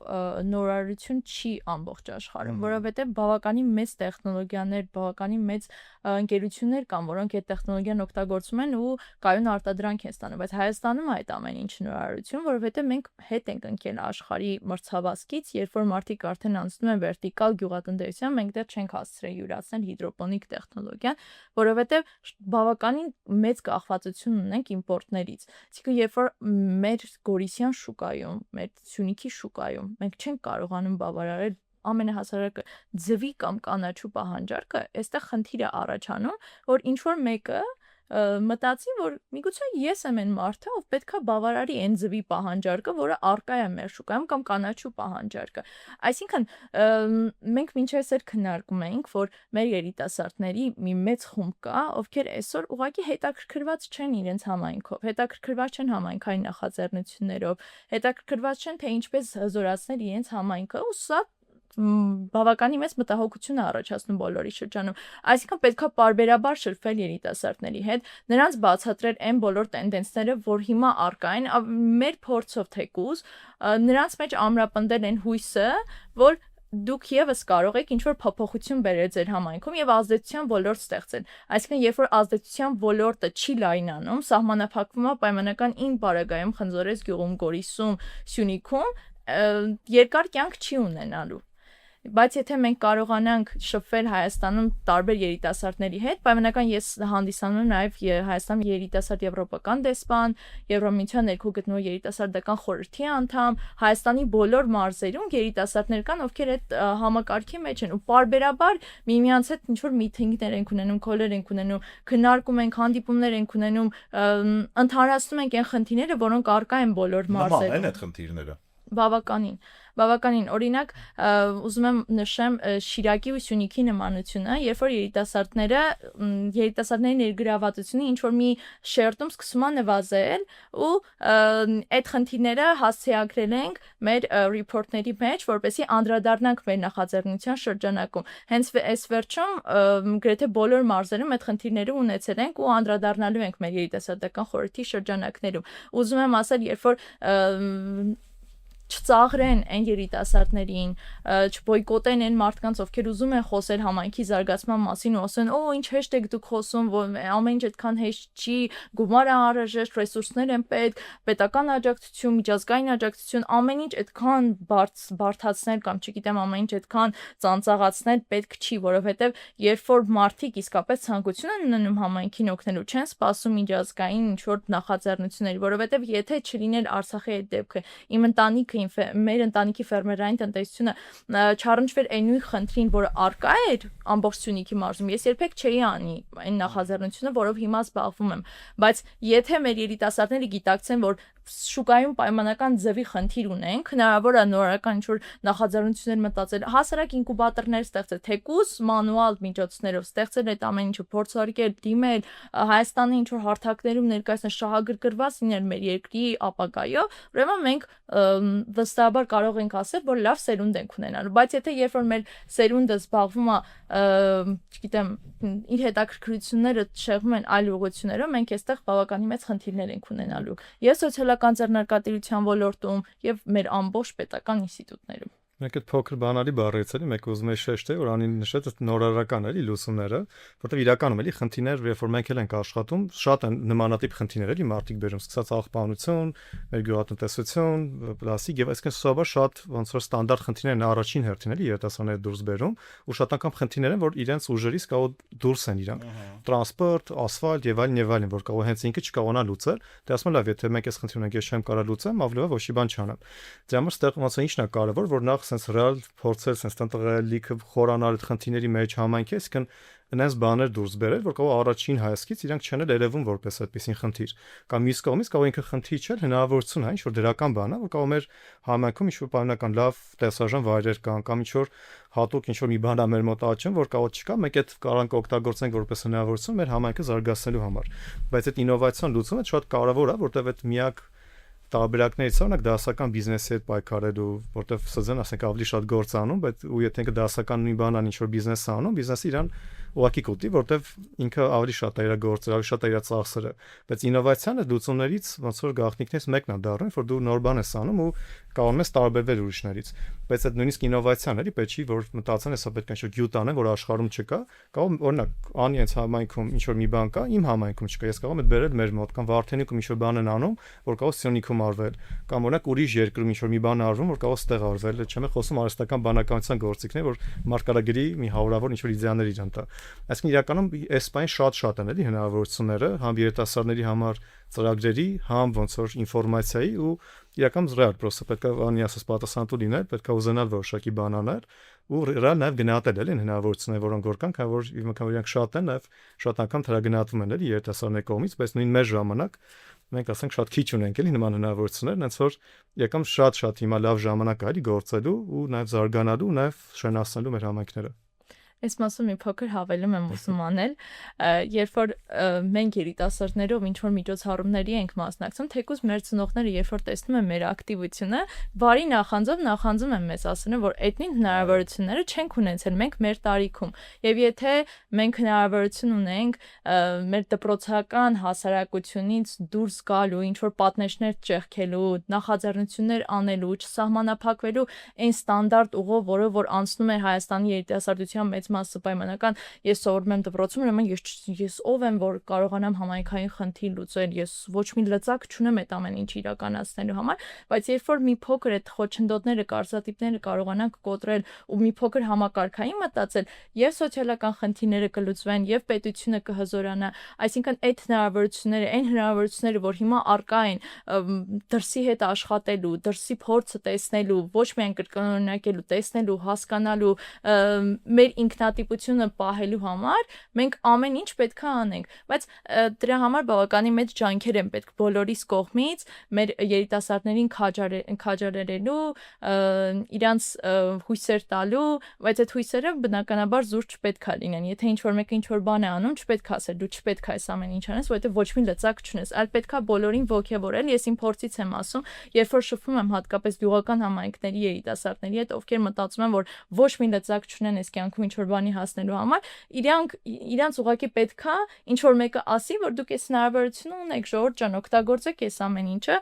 նորարարություն չի ամբողջ աշխարհում, որովհետև բավականին մեծ տեխնոլոգիաներ, բավականին մեծ ընկերություններ կան, որոնք այդ տեխնոլոգիան օգտագործում են ու կայուն արտադրանք են ստանում, բայց Հայաստանում այդ ամեն ինչ նորարարություն, որովհետև մենք հետ ենք ընկել աշխարհի մրցավազքից, երբ որ մարդիկ արդեն անցնում են վերտիկալ գյուղատնտեսության, մենք դեռ չենք հասցրել յուրացնել հիդրոպոնիկ տեխնոլոգիան, որովհետև բավականին մեծ կախվածություն ունենք իմպորտներից։ Այսինքն երբ որ մեր գորիսյան շուկայում, մեր Սյունիքի շուկայում մենք չենք կարողանում բավարարել ամենահասարակը ձվի կամ կանաչու պահանջարկը, այստեղ խնդիր է առաջանում, որ ինչ որ մեկը մտածի, որ միգուցե ես եմ այն մարդը, ով պետքա բավարարի այն ձվի պահանջարկը, որը առկա է մեր շուկայում կամ կանաչու պահանջարկը։ Այսինքն մենք մինչև այսօր քննարկում ենք, որ մեր երիտասարդների մի մեծ խումբ կա, ովքեր այսօր ուղղակի հետաքրքրված չեն իրենց համայնքով, հետաքրքրված չեն համայնքային նախաձեռնություններով, հետաքրքրված չեն, թե ինչպես հզորացնել իրենց համայնքը, ու սա բավականին մեծ մտահոգություն է առաջացնում բոլորի շրջանում։ Այսինքն պետքա պարբերաբար շփվել երիտասարդների հետ, նրանց բացատրել այն բոլոր տենդենսները, որ հիմա առկա են, մեր փորձով թեկուզ, նրանց մեջ ամրապնդել են հույսը, որ դուք եւս կարող եք ինչ-որ փոփոխություն բերել ձեր համայնքում եւ ազդեցության ոլորտ ստեղծել։ Այսինքն, երբ որ ազդեցության ոլորտը չի լայնանում, սահմանափակվում է պայմանական ին բարագայում, Խնձորես գյուղում, Գորիսում, Սյունիքում, երկար կյանք չի ունենալու։ Բայց եթե մենք կարողանանք շփվել Հայաստանում տարբեր երիտասարդների հետ, պայմանական ես հանդիսանում եմ նաև Հայաստան երիտասարդ եվրոպական դեսպան, Եվրամիության ներքո գտնվող երիտասարդական խորհրդի անդամ, Հայաստանի բոլոր մարզերում երիտասարդներ կան, ովքեր այդ համակարգի մեջ են ու պարբերաբար միմյանց հետ ինչ-որ միտինգներ են ունենում, քոլեր են ունենում, քննարկում ենք, հանդիպումներ են ունենում, ընդհանրացնում ենք այն խնդիրները, որոնք առկա են բոլոր մարզերում։ Նման են այդ խնդիրները։ Բավականին, օրինակ ուզում եմ նշեմ Շիրակի ու Սյունիքի նմանությունը, երբ որ երիտասարդների ներգրավվածությունը ինչ որ մի շերտում սկսում է նվազել ու այդ խնդիրները հասցեագրել ենք մեր ռիփորտների մեջ, որպեսզի անդրադառնանք մեր նախաձեռնության շրջանակում։ Հենց այս վերջում գրեթե բոլոր մարզերում այդ խնդիրները ունեցել ենք ու անդրադառնալու ենք մեր երիտասարդական խորհրդի շրջանակներում։ Ուզում եմ ասել, երբ որ չծաղրեն այն երիտասարդներին, չբոյկոտեն այն մարդկանց, ովքեր ուզում են խոսել համայնքի զարգացման մասին ու ասեն, «Օ, ինչ հեշտ եք դուք խոսում, ամեն ինչ այդքան հեշտ չի, գումարը անհրաժեշտ, ռեսուրսներ են պետք, պետական աջակցություն, միջազգային աջակցություն, ամեն ինչ այդքան բարդացնել կամ չգիտեմ, ամեն ինչ այդքան ծանծաղացնել պետք չի, որովհետև երբ որ մարդիկ իսկապես ցանկություն են ունենում համայնքին օգնելու, չեն սպասում միջազգային ինչ-որ նախաձեռնությունների, որովհետև եթե չլիներ Արցախի այդ դեպքը, իմ ընտանիքը մեր ընտանիքի ֆերմերային տնտեսությունը չառնչվեր այն նույն խնդրին, որը առկա էր ամբողջ Սյունիքի մարզում, ես երբեք չէի անի այն նախաձեռնությունը, որով հիմա զբաղվում եմ, բայց եթե մեր երիտասարդները գիտակցեն, որ շուկայում պայմանական ձևի խնդիր ունենք, հնարավոր է նորական ինչ-որ նախաձեռնություններ մտածել, հասարակ ինկուբատորներ ստեղծել, թեկուզ մանուալ միջոցներով ստեղծել այդ ամեն ինչը, փորձարկել, դիմել, Հայաստանի ինչ-որ հարթակներում ներկայացնել, շահագրգռված լինել մեր երկրի ապագայով, ուրեմն մենք վստահաբար կարող ենք ասել, որ լավ սերունդ ենք ունենալու, բայց եթե երբ որ մեր սերունդը զբաղվում է, չգիտեմ, իր հետաքրքրությունները շեղվում են այլ ուղղություններով, մենք այստեղ բավականին մեծ խնդիրներ ենք ունենալու։ Ես սոցիալական ձեռնարկատիրության ոլորտում եւ մեր ամբողջ պետական ինստիտուտներում։ Մենք այդ փոքր բանալի բառից էլի մեկ ուզում եմ շեշտել, որ անին նշեց այդ նորարարական էլի լուսումները, որտեղ իրականում էլի խնդիրներ, երբ որ մենք էլ ենք աշխատում, շատ են նմանատիպ խնդիրներ էլի մարդիկ բերում, սկսած աղբանություն, մեր գյուղատնտեսություն, պլաստիկ եւ այսինքն սովորաբար շատ ոնց որ ստանդարտ խնդիրներ են առաջին հերթին էլի երիտասարդները դուրս բերում, ու շատ անգամ խնդիրներ են, որ իրենց ուժերից կարող դուրս են իրանք։ Տրանսպորտ, ասֆալտ եւ այլն, որ կարող հենց ինքը չկարողանա լուծել, դե ասում եմ լավ, եթե մենք այս խնդիրը ունենք, ես չեմ կարող լուծեմ, ավելի լավ ոչ մի բան չանեմ։ Դե համար ստեղ ոնց է ինչն է կարևոր, որ նախ sense real փորձել sense տնտղալիքը խորանալ այդ խնդիրների մեջ համայնքի, այսինքն այնպես բաներ դուրս բերել, որ կարող առաջին հայացքից իրանք չեն երևում որպես այդպեսին խնդիր։ Կամ մյուս կողմից կարող ինքը խնդիր չէ, հնարավորություն է, ինչ որ դրական բան է, որ կարող մեր համայնքում ինչ որ պայմանական լավ տեսարժան վայրեր կան, կամ ինչ որ հատուկ ինչ որ մի բան է մեր մոտ աճում, որ կարող չկա, մենք այդ կարանք օգտագործենք որպես հնարավորություն մեր համայնքը զարգացնելու համար։ Բայց այդ ինովացիոն լուծումը շատ կարևոր է, որտեղ այդ միակ տարբերակներից օրինակ դասական բիզնեսի հետ պայքարելու, որտեղ սզեն ասենք ավելի շատ գործ անում, բայց ու եթե ինքը դասական մի բան անի ինչ որ բիզնես անում, բիզնեսը իրան ուղղակի կուտի, որտեվ ինքը ավելի շատ է իր գործը, ավելի շատ է իր ծախսերը, բայց ինովացիան լուծումներից ոնց որ գաղտնիքներից մեկն է դառնում, որ դու նոր բան ես անում ու կարող ես տարբերվել ուրիշներից, բայց այդ նույնիսկ ինովացիան էլի պետք չի որ մտածեն հեսա պետք է ինչ-որ գյուտ անեն, որ աշխարհում չկա, կարող օրինակ անի այս համայնքում ինչ որ մի բան կա, իմ համայնքում չկա, ես կարող եմ այդ բերել մեր մոտ կամ Վարդենիքում ինչ որ բան են անում, որ կարող Սյունիքում արվել, կամ օրինակ ուրիշ երկրում ինչ որ մի բան արվում, որ կարող ստեղ արվել, չեմ խոսում արհեստական բանականության գործիքներ, որ մարգարագրի մի հարյուրավոր ինչ որ իդեաներ իրան տա։ Այսինքն իրականում այս բանը շատ են էլի հնարավորությունները, համ երիտասարդների համար ծրագրերի, համ ոնց որ ինֆորմացիայի ու իրական ռեալ պրոստը պետք է անի ասած պատասխանատու լինել, պետք է ուզենալ որոշակի բանաներ ու ռեալ նաև գնահատել էլի հնարավորությունները, որոնք որ կան, քանի որ իրանք շատ են, նաև շատ անգամ թերագնահատվում են էլի երիտասարդների կողմից, բայց նույն մեր ժամանակ մենք ասենք շատ քիչ ունենք էլի նման հնարավորություններ, այնց որ իրական շատ հիմա լավ ժամանակ է էլի գործելու ու նաև զարգանալու, նաև շնորհացնելու մեր համայնքները։ Այս մասում մի փոքր հավելում եմ ուզում անել, երբ որ մենք երիտասարդներով ինչ որ միջոցառումների ենք մասնակցում, թեկուզ մեր ծնողները երբ որ տեսնում են մեր ակտիվությունը, բարի նախանձում են մեզ, ասում են, որ այդնին հնարավորությունները չենք ունեցել մենք մեր տարիքում։ Եվ եթե մենք հնարավորություն ունենք մեր դպրոցական հասարակությունից դուրս գալու, ինչ որ պատնեշներ ճեղքելու, նախաձեռնություններ անելու, չսահմանափակվելու այն ստանդարտ ուղով, որը որ անցնում է Հայաստանի երիտասարդության մեծ մասը պայմանական ես սովորում եմ դպրոցում, ուրեմն ես ով եմ որ կարողանամ համայնքային խնդիր լուծել, ես ոչ մի լծակ չունեմ այդ ամեն ինչ իրականացնելու համար, բայց երբ որ մի փոքր այդ խոչընդոտները, կարծրատիպները կարողանանք կոտրել ու մի փոքր համակարգային մտածել, եւ սոցիալական խնդիրները կլուծվեն, եւ պետությունը կհզորանա, այսինքն այդ հնարավորությունները, այն հնարավորությունները, որ հիմա առկա են դրսի հետ աշխատելու, դրսի փորձը տեսնելու, ոչ միայն կրկնօրինակելու, տեսնելու, հասկանալու, մեր ինքնատիպությունը պահելու համար մենք ամեն ինչ պետք է անենք, բայց դրա համար բավականին մեծ ջանքեր են պետք բոլորիս կողմից մեր երիտասարդներին քաջալերելու, իրանց հույսեր տալու, բայց այդ հույսերը բնականաբար զուրկ չպետք է լինեն։ Եթե ինչ-որ մեկը ինչ-որ բան է անում, չպետք է ասել, դու չպետք է այս ամեն ինչ անես, որովհետև ոչ մի լծակ չունես, այլ պետք է բոլորին ողջևորել։ Ես իմ փորձից եմ ասում, երբ որ շփվում եմ հատկապես գյուղական համայնքների երիտասարդների հետ, ովքեր մտածում են, որ ոչ մի լծակ չունեն այս կյանքում ինչ-որ բանի հասնելու համար, իրանց ուղղակի պետքա ինչ-որ մեկը ասի, որ դուք այս հնարավորությունը ունեք, ժողովուրդ ջան, օգտագործեք այս ամեն ինչը,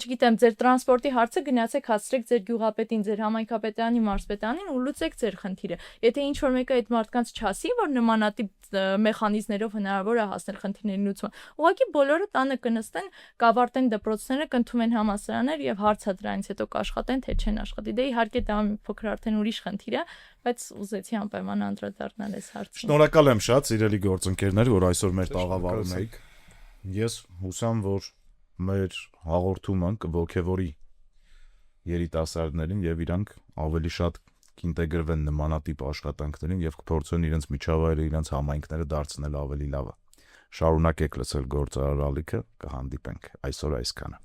չգիտեմ, ձեր տրանսպորտի հարցը գնացեք հասցրեք ձեր գյուղապետին, ձեր համայնքապետարանի, մարզպետարանին ու լուծեք ձեր խնդիրը։ Եթե ինչ-որ մեկը այդ մարդկանց չասի, որ նմանատիպ մեխանիզմներով հնարավոր է հասնել խնդիրների լուծման, ուղղակի բոլորը տանը կնստեն, կավարտեն դպրոցները, կընդունեն համալսարաններ եւ հարցը դրանից հետո կաշխատեն, թե չեն աշխատի։ Դե իհարկե դա մի փոքր արդեն ուրիշ խնդիր է, բայց ուզեցի անպայման անդրադառնալ այս հարցին։ Շնորհակալ եմ շատ, սիրելի գործընկերներ, որ այսօր մեր տաղավարում եք։ Ես հուսամ, որ մեր հաղորդումը կողջևորի երիտասարդներին եւ իրանք ավելի շատ կինտեգրվեն նմանատիպ աշխատանքներին եւ կփորձեն իրենց միջավայրը, իրենց համայնքները դարձնել ավելի լավը։ Շարունակեք լսել գործարար ալիքը, կհանդիպենք այսօր այսքանը։